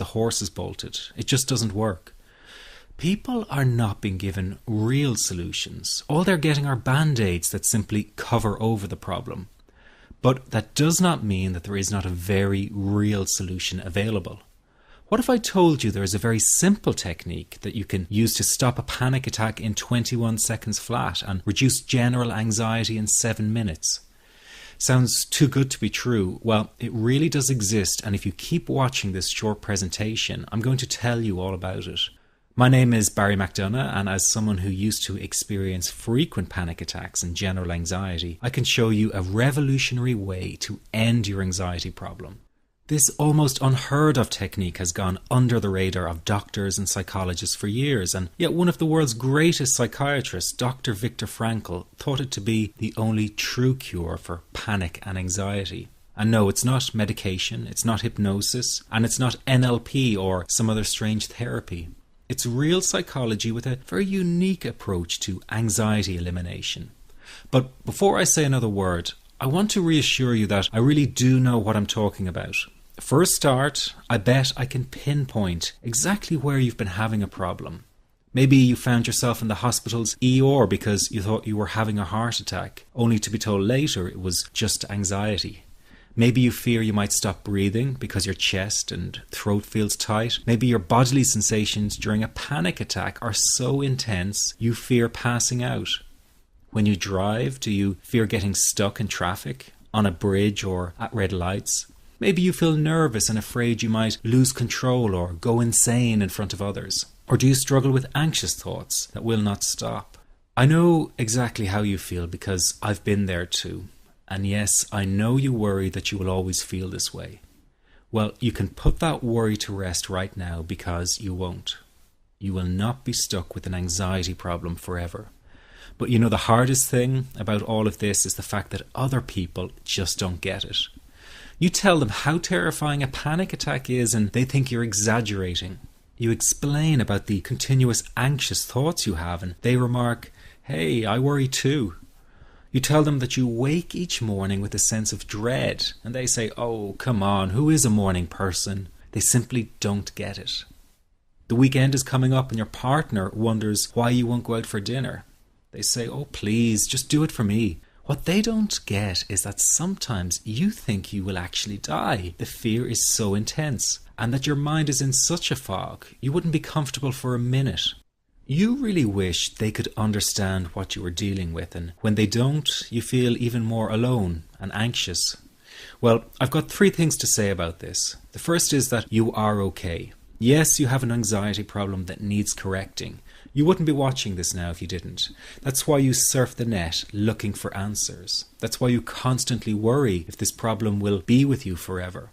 the horse is bolted. It just doesn't work. People are not being given real solutions. All they're getting are band-aids that simply cover over the problem. But that does not mean that there is not a very real solution available. What if I told you there is a very simple technique that you can use to stop a panic attack in 21 seconds flat and reduce general anxiety in 7 minutes? Sounds too good to be true. Well, it really does exist, and if you keep watching this short presentation, I'm going to tell you all about it. My name is Barry McDonough, and as someone who used to experience frequent panic attacks and general anxiety, I can show you a revolutionary way to end your anxiety problem. This almost unheard of technique has gone under the radar of doctors and psychologists for years, and yet one of the world's greatest psychiatrists, Dr. Viktor Frankl, thought it to be the only true cure for panic and anxiety. And no, it's not medication, it's not hypnosis, and it's not NLP or some other strange therapy. It's real psychology with a very unique approach to anxiety elimination. But before I say another word, I want to reassure you that I really do know what I'm talking about. For a start, I bet I can pinpoint exactly where you've been having a problem. Maybe you found yourself in the hospital's ER because you thought you were having a heart attack, only to be told later it was just anxiety. Maybe you fear you might stop breathing because your chest and throat feels tight. Maybe your bodily sensations during a panic attack are so intense you fear passing out. When you drive, do you fear getting stuck in traffic, on a bridge or at red lights? Maybe you feel nervous and afraid you might lose control or go insane in front of others. Or do you struggle with anxious thoughts that will not stop? I know exactly how you feel because I've been there too. And yes, I know you worry that you will always feel this way. Well, you can put that worry to rest right now because you won't. You will not be stuck with an anxiety problem forever. But you know, the hardest thing about all of this is the fact that other people just don't get it. You tell them how terrifying a panic attack is and they think you're exaggerating. You explain about the continuous anxious thoughts you have and they remark, "Hey, I worry too." You tell them that you wake each morning with a sense of dread and they say, "Oh, come on, who is a morning person?" They simply don't get it. The weekend is coming up and your partner wonders why you won't go out for dinner. They say, "Oh, please, just do it for me." What they don't get is that sometimes you think you will actually die. The fear is so intense, and that your mind is in such a fog, you wouldn't be comfortable for a minute. You really wish they could understand what you are dealing with, and when they don't, you feel even more alone and anxious. Well, I've got 3 things to say about this. The first is that you are okay. Yes, you have an anxiety problem that needs correcting. You wouldn't be watching this now if you didn't. That's why you surf the net looking for answers. That's why you constantly worry if this problem will be with you forever.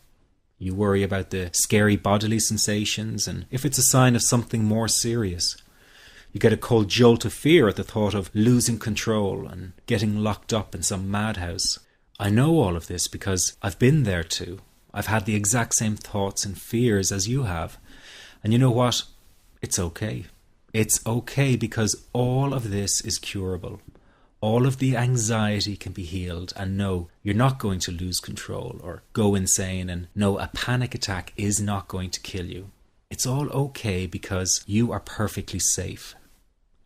You worry about the scary bodily sensations and if it's a sign of something more serious. You get a cold jolt of fear at the thought of losing control and getting locked up in some madhouse. I know all of this because I've been there too. I've had the exact same thoughts and fears as you have. And you know what? It's okay. It's okay because all of this is curable. All of the anxiety can be healed, and no, you're not going to lose control or go insane, and no, a panic attack is not going to kill you. It's all okay because you are perfectly safe.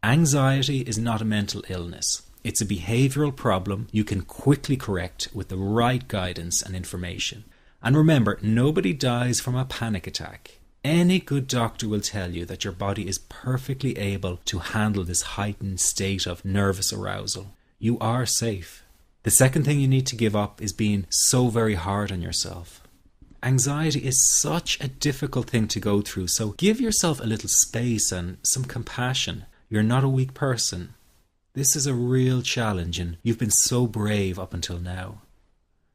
Anxiety is not a mental illness. It's a behavioral problem you can quickly correct with the right guidance and information. And remember, nobody dies from a panic attack. Any good doctor will tell you that your body is perfectly able to handle this heightened state of nervous arousal. You are safe. The second thing you need to give up is being so very hard on yourself. Anxiety is such a difficult thing to go through, so give yourself a little space and some compassion. You're not a weak person. This is a real challenge and you've been so brave up until now.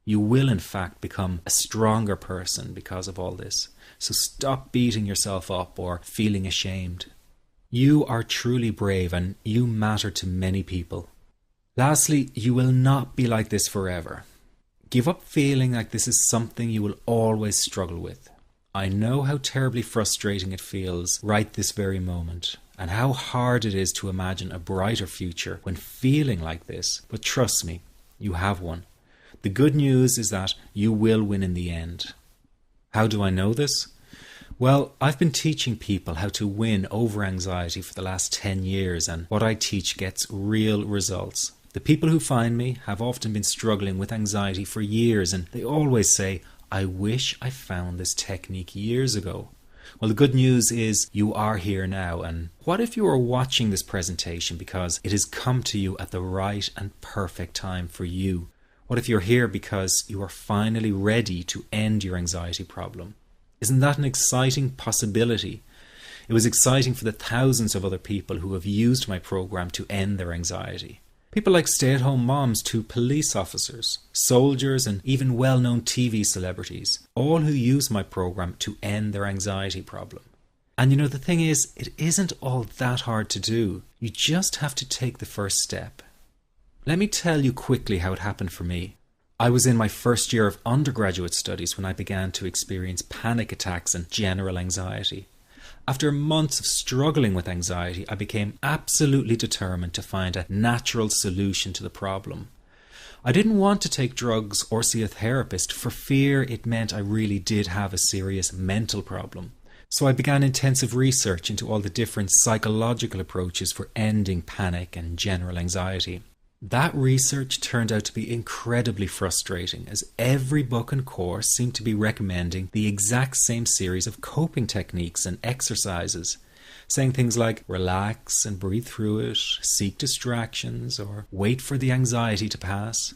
You will in fact become a stronger person because of all this. So stop beating yourself up or feeling ashamed. You are truly brave and you matter to many people. Lastly, you will not be like this forever. Give up feeling like this is something you will always struggle with. I know how terribly frustrating it feels right this very moment, and how hard it is to imagine a brighter future when feeling like this, but trust me, you have one. The good news is that you will win in the end. How do I know this? Well, I've been teaching people how to win over anxiety for the last 10 years, and what I teach gets real results. The people who find me have often been struggling with anxiety for years, and they always say, I wish I found this technique years ago. Well, the good news is you are here now, and what if you are watching this presentation because it has come to you at the right and perfect time for you? What if you're here because you are finally ready to end your anxiety problem? Isn't that an exciting possibility? It was exciting for the thousands of other people who have used my program to end their anxiety. People like stay-at-home moms to police officers, soldiers, and even well-known TV celebrities, all who use my program to end their anxiety problem. And the thing is, it isn't all that hard to do. You just have to take the first step. Let me tell you quickly how it happened for me. I was in my first year of undergraduate studies when I began to experience panic attacks and general anxiety. After months of struggling with anxiety, I became absolutely determined to find a natural solution to the problem. I didn't want to take drugs or see a therapist for fear it meant I really did have a serious mental problem. So I began intensive research into all the different psychological approaches for ending panic and general anxiety. That research turned out to be incredibly frustrating, as every book and course seemed to be recommending the exact same series of coping techniques and exercises, saying things like relax and breathe through it, seek distractions, or wait for the anxiety to pass.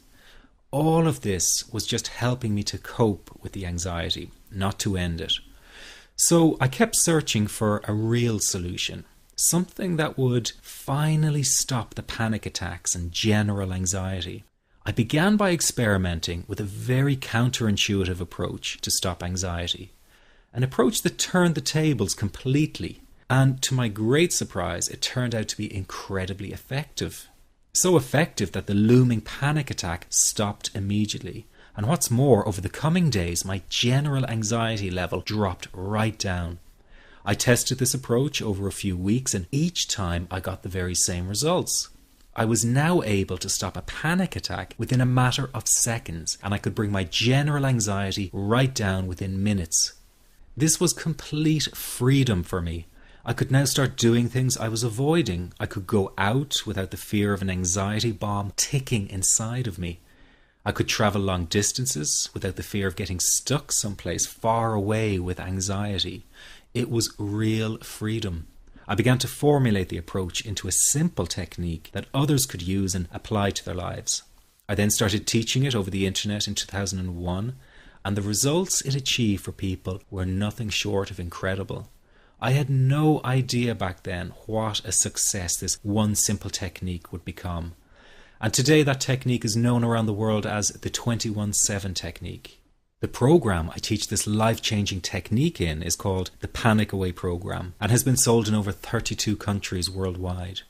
All of this was just helping me to cope with the anxiety, not to end it. So I kept searching for a real solution. Something that would finally stop the panic attacks and general anxiety. I began by experimenting with a very counterintuitive approach to stop anxiety. An approach that turned the tables completely. And to my great surprise, it turned out to be incredibly effective. So effective that the looming panic attack stopped immediately. And what's more, over the coming days, my general anxiety level dropped right down. I tested this approach over a few weeks, and each time I got the very same results. I was now able to stop a panic attack within a matter of seconds, and I could bring my general anxiety right down within minutes. This was complete freedom for me. I could now start doing things I was avoiding. I could go out without the fear of an anxiety bomb ticking inside of me. I could travel long distances without the fear of getting stuck someplace far away with anxiety. It was real freedom. I began to formulate the approach into a simple technique that others could use and apply to their lives. I then started teaching it over the internet in 2001, and the results it achieved for people were nothing short of incredible. I had no idea back then what a success this one simple technique would become. And today that technique is known around the world as the 21-7 technique. The program I teach this life-changing technique in is called the Panic Away program and has been sold in over 32 countries worldwide.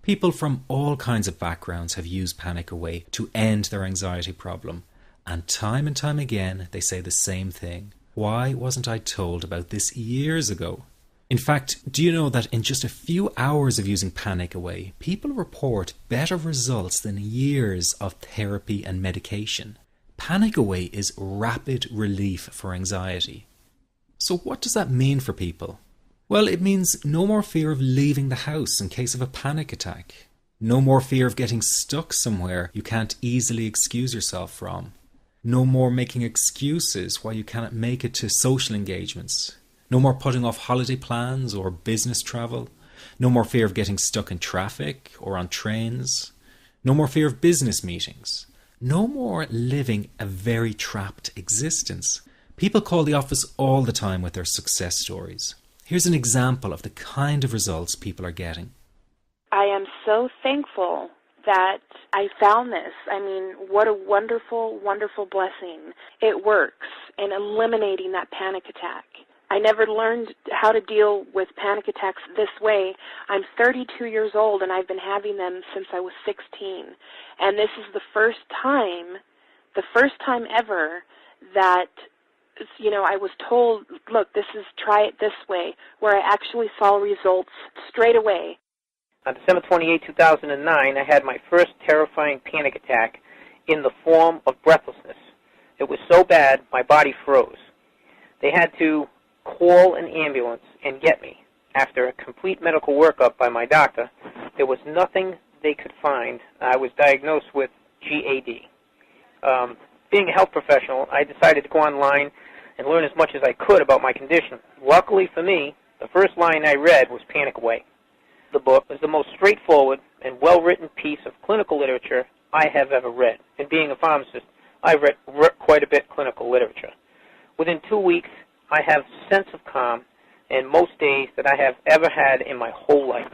People from all kinds of backgrounds have used Panic Away to end their anxiety problem, and time again they say the same thing. Why wasn't I told about this years ago? In fact, do you know that in just a few hours of using Panic Away, people report better results than years of therapy and medication? Panic Away is rapid relief for anxiety. So what does that mean for people? Well, it means no more fear of leaving the house in case of a panic attack. No more fear of getting stuck somewhere you can't easily excuse yourself from. No more making excuses why you cannot make it to social engagements. No more putting off holiday plans or business travel. No more fear of getting stuck in traffic or on trains. No more fear of business meetings. No more living a very trapped existence. People call the office all the time with their success stories. Here's an example of the kind of results people are getting. I am so thankful that I found this. I mean, what a wonderful, wonderful blessing. It works in eliminating that panic attack. I never learned how to deal with panic attacks this way. I'm 32 years old and I've been having them since I was 16. And this is the first time ever that, I was told, look, try it this way, where I actually saw results straight away. On December 28, 2009, I had my first terrifying panic attack in the form of breathlessness. It was so bad, my body froze. They had to call an ambulance and get me. After a complete medical workup by my doctor, there was nothing they could find. I was diagnosed with GAD. Being a health professional, I decided to go online and learn as much as I could about my condition. Luckily for me, the first line I read was Panic Away. The book is the most straightforward and well-written piece of clinical literature I have ever read. And being a pharmacist, I've read quite a bit of clinical literature. Within 2 weeks, I have a sense of calm and most days that I have ever had in my whole life.